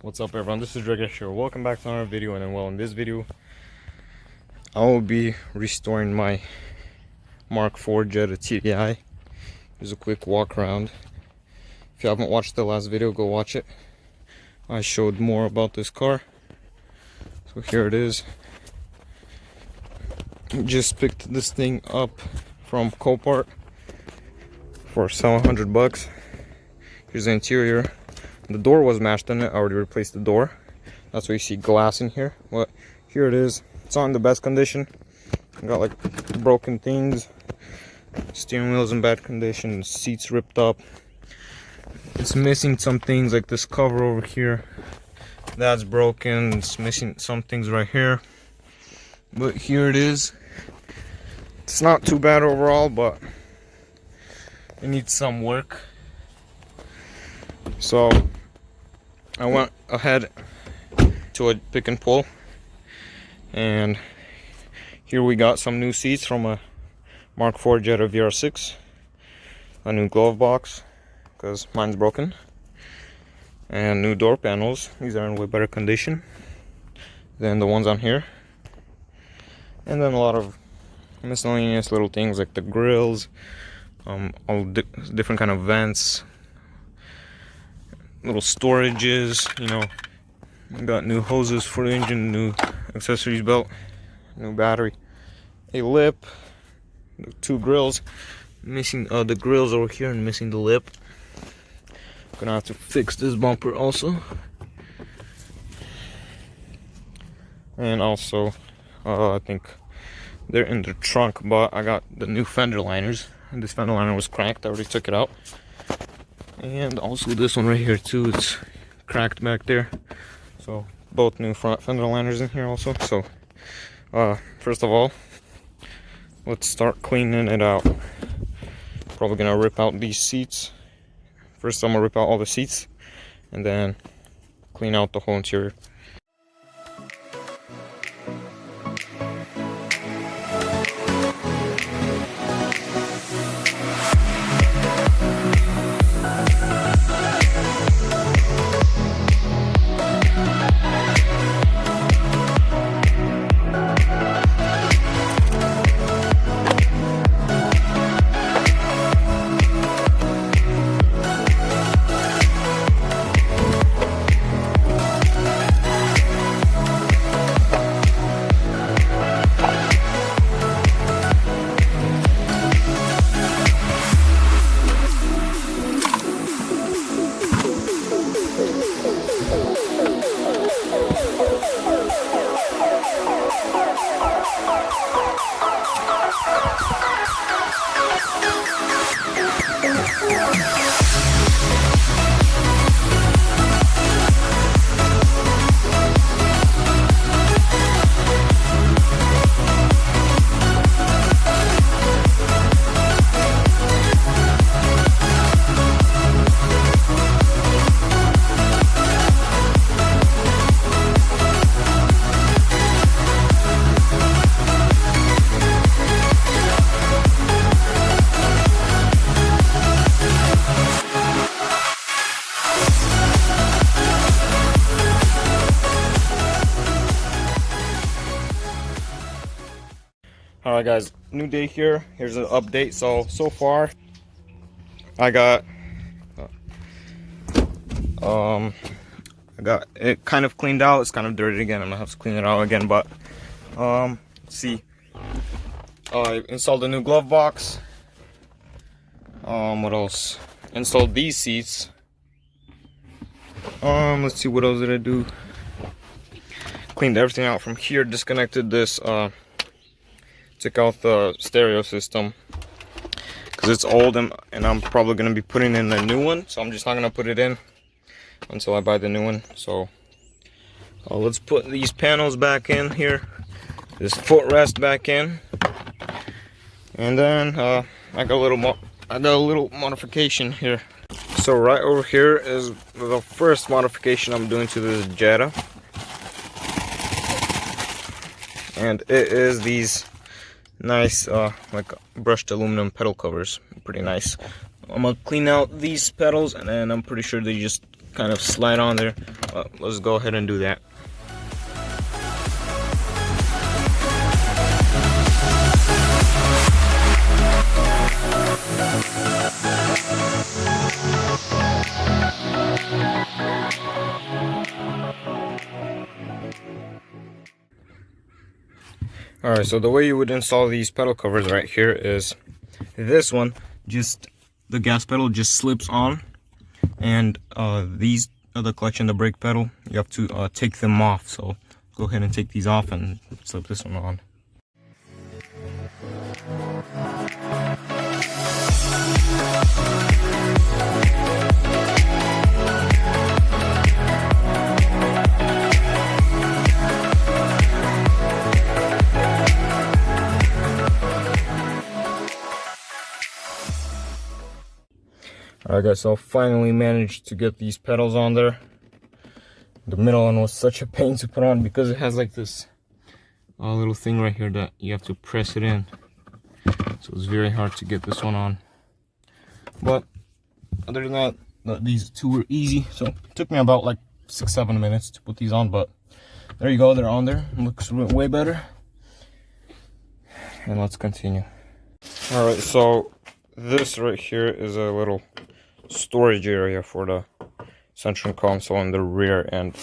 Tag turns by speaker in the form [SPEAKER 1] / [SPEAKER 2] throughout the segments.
[SPEAKER 1] What's up everyone, this is Junkyard here. Welcome back to another video. And well, in this video I will be restoring my Mk4 Jetta TDI. Here's a quick walk around. If you haven't watched the last video, go watch it. I showed more about this car, so here it is. Just picked this thing up from Copart for $700. Here's the interior. The door was mashed in it. I already replaced the door. That's why you see glass in here. But here it is. It's not in the best condition. Got like broken things. Steering wheel's in bad condition. Seats ripped up. It's missing some things like this cover over here. That's broken. It's missing some things right here. But here it is. It's not too bad overall, but it needs some work. So I went ahead to a pick and pull, and here we got some new seats from a Mk4 Jetta VR6, a new glove box because mine's broken, and new door panels. These are in way better condition than the ones on here, and then a lot of miscellaneous little things like the grills, all different kind of vents, little storages, you know. Got new hoses for the engine, new accessories belt, new battery, a lip, two grills, missing the grills over here and missing the lip. Gonna have to fix this bumper also, and also I think they're in the trunk, but I got the new fender liners, and this fender liner was cracked. I already took it out. And also this one right here too, it's cracked back there. So both new front fender liners in here also. So first of all, let's start cleaning it out. Probably gonna rip out these seats. First I'm gonna rip out all the seats and then clean out the whole interior. Alright guys, new day here. Here's an update. So far I got it kind of cleaned out. It's kind of dirty again. I'm gonna have to clean it out again, but let's see. I installed a new glove box. What else? Installed these seats. Let's see, what else did I do? Cleaned everything out from here, disconnected this took out the stereo system because it's old, and I'm probably going to be putting in a new one, so I'm just not going to put it in until I buy the new one. So let's put these panels back in here, this footrest back in, and then I got a little modification here. So right over here is the first modification I'm doing to this Jetta, and it is these nice like brushed aluminum pedal covers. Pretty nice. I'm gonna clean out these pedals, and then I'm pretty sure they just kind of slide on there. Let's go ahead and do that. Alright, so the way you would install these pedal covers right here is this one, just the gas pedal just slips on, and these are the clutch and the brake pedal. You have to take them off, so go ahead and take these off and slip this one on. Alright guys, so I finally managed to get these pedals on there. The middle one was such a pain to put on because it has like this little thing right here that you have to press it in. So it's very hard to get this one on. But other than that, these two were easy. So it took me about like 6-7 minutes to put these on, but there you go, they're on there. It looks way better. And let's continue. Alright, so this right here is a little storage area for the central console in the rear, and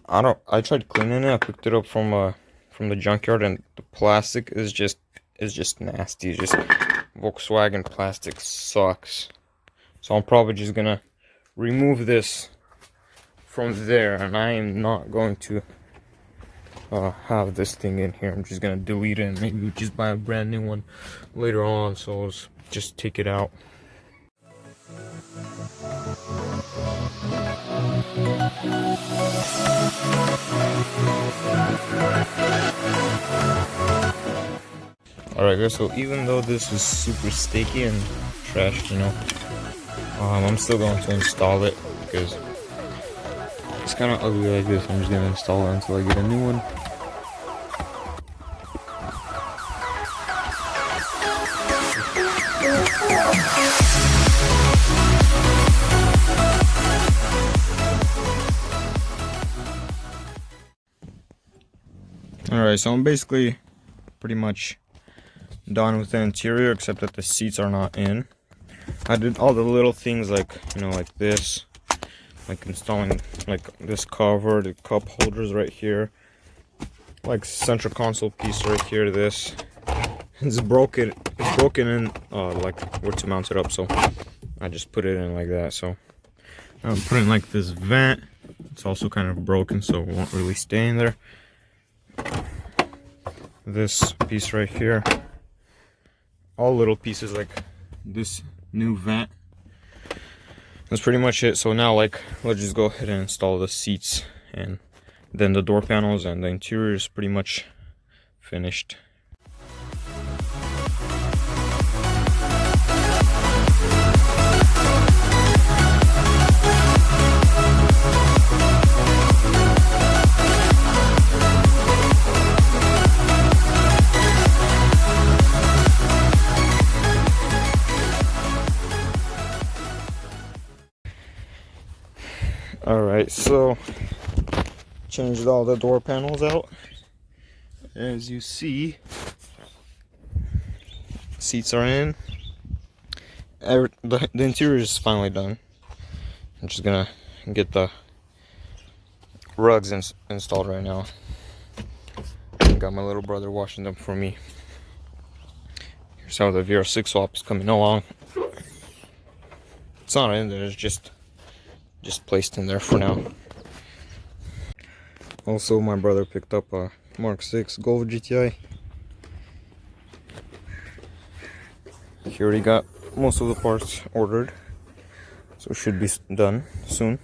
[SPEAKER 1] I tried cleaning it. I picked it up from the junkyard, and the plastic is just nasty. Just Volkswagen plastic sucks. So I'm probably just gonna remove this from there, and I am not going to have this thing in here. I'm just gonna delete it and maybe just buy a brand new one later on. So let's just take it out. Alright guys, so even though this is super sticky and trashed, you know, I'm still going to install it because it's kind of ugly like this. I'm just going to install it until I get a new one. Alright, so I'm basically pretty much done with the interior, except that the seats are not in. I did all the little things like, you know, like this, like installing like this cover, the cup holders right here, like central console piece right here. This it's broken in like where to mount it up, so I just put it in like that. So I'm putting like this vent. It's also kind of broken, so it won't really stay in there. This piece right here, all little pieces like this new vent. That's pretty much it. So now, like, let's just go ahead and install the seats, and then the door panels, and the interior is pretty much finished. Alright, so changed all the door panels out. As you see, seats are in. The interior is finally done. I'm just gonna get the rugs installed right now. Got my little brother washing them for me. Here's how the VR6 swap is coming along. It's not in there, it's just placed in there for now. Also, my brother picked up a Mk4 Golf GTI. He already got most of the parts ordered, so it should be done soon.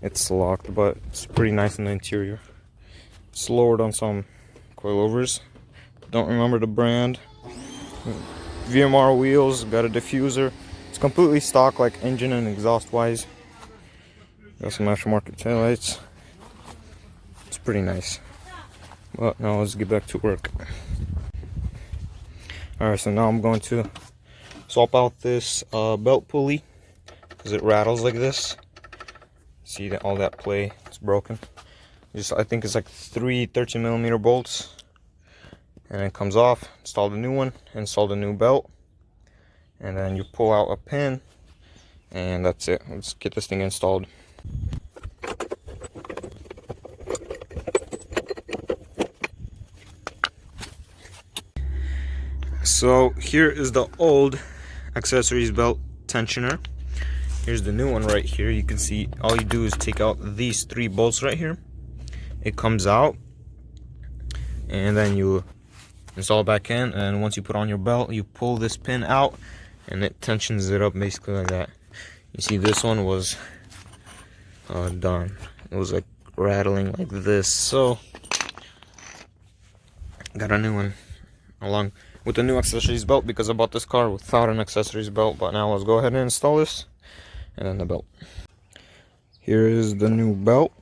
[SPEAKER 1] It's locked, but it's pretty nice in the interior. It's lowered on some coilovers. Don't remember the brand. VMR wheels, got a diffuser. It's completely stock, like engine and exhaust wise. Got some aftermarket taillights. It's pretty nice. But now let's get back to work. Alright, so now I'm going to swap out this belt pulley because it rattles like this. See that all that play is broken. I think it's like 3 13mm bolts, and it comes off. Install the new one, install the new belt, and then you pull out a pin, and that's it. Let's get this thing installed. So here is the old accessories belt tensioner. Here's the new one right here. You can see all you do is take out these 3 bolts right here. It comes out, and then you install it back in, and once you put on your belt, you pull this pin out and it tensions it up basically like that. You see, this one was done. It was like rattling like this, so got a new one along with the new accessories belt, because I bought this car without an accessories belt. But now let's go ahead and install this, and then the belt. Here is the new belt.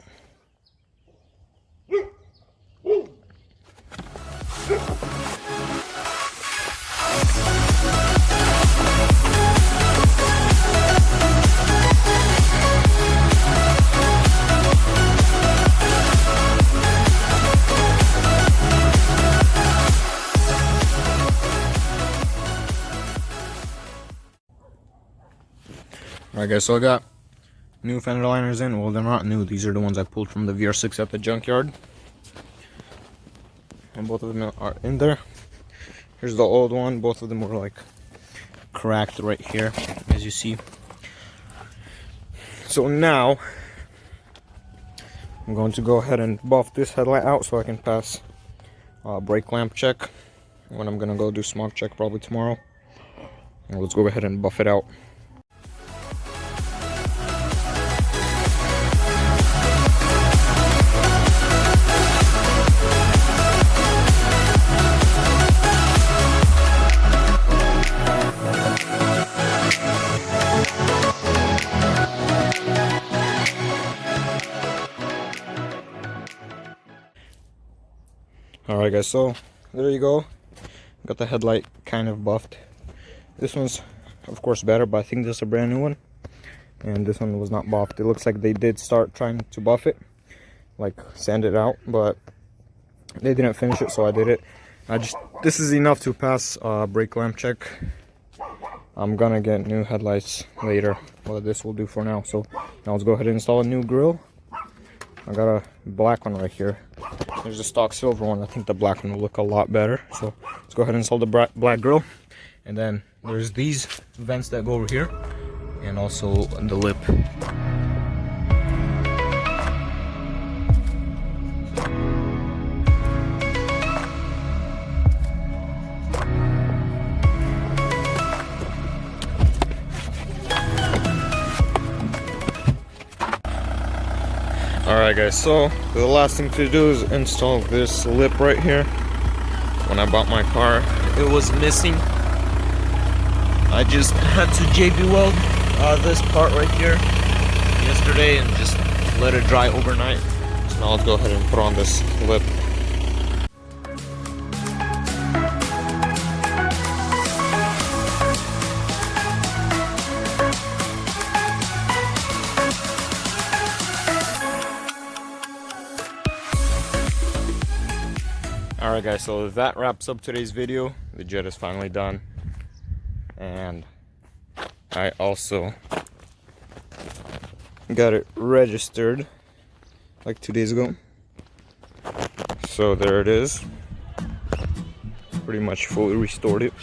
[SPEAKER 1] Alright guys, so I got new fender liners in. Well, they're not new. These are the ones I pulled from the VR6 at the junkyard. And both of them are in there. Here's the old one. Both of them were like cracked right here, as you see. So now I'm going to go ahead and buff this headlight out so I can pass brake lamp check when I'm gonna go do smog check probably tomorrow. And let's go ahead and buff it out. Alright guys, so there you go. Got the headlight kind of buffed. This one's of course better, but I think this is a brand new one, and this one was not buffed. It looks like they did start trying to buff it, like sand it out, but they didn't finish it, so I did it. This is enough to pass brake lamp check. I'm gonna get new headlights later, but this will do for now. So now let's go ahead and install a new grille. I got a black one right here. There's a stock silver one. I think the black one will look a lot better. So let's go ahead and install the black grille. And then there's these vents that go over here, and also the lip. Alright guys, so the last thing to do is install this lip right here. When I bought my car, it was missing. I just had to JB weld this part right here yesterday and just let it dry overnight. So now let's go ahead and put on this lip. Alright guys, so that wraps up today's video. The Jetta is finally done, and I also got it registered like 2 days ago. So there it is. Pretty much fully restored it.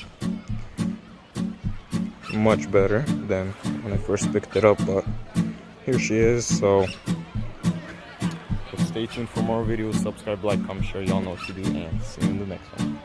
[SPEAKER 1] Much better than when I first picked it up, but here she is. So stay tuned for more videos. Subscribe, like, comment, share. Y'all know what to do, and see you in the next one.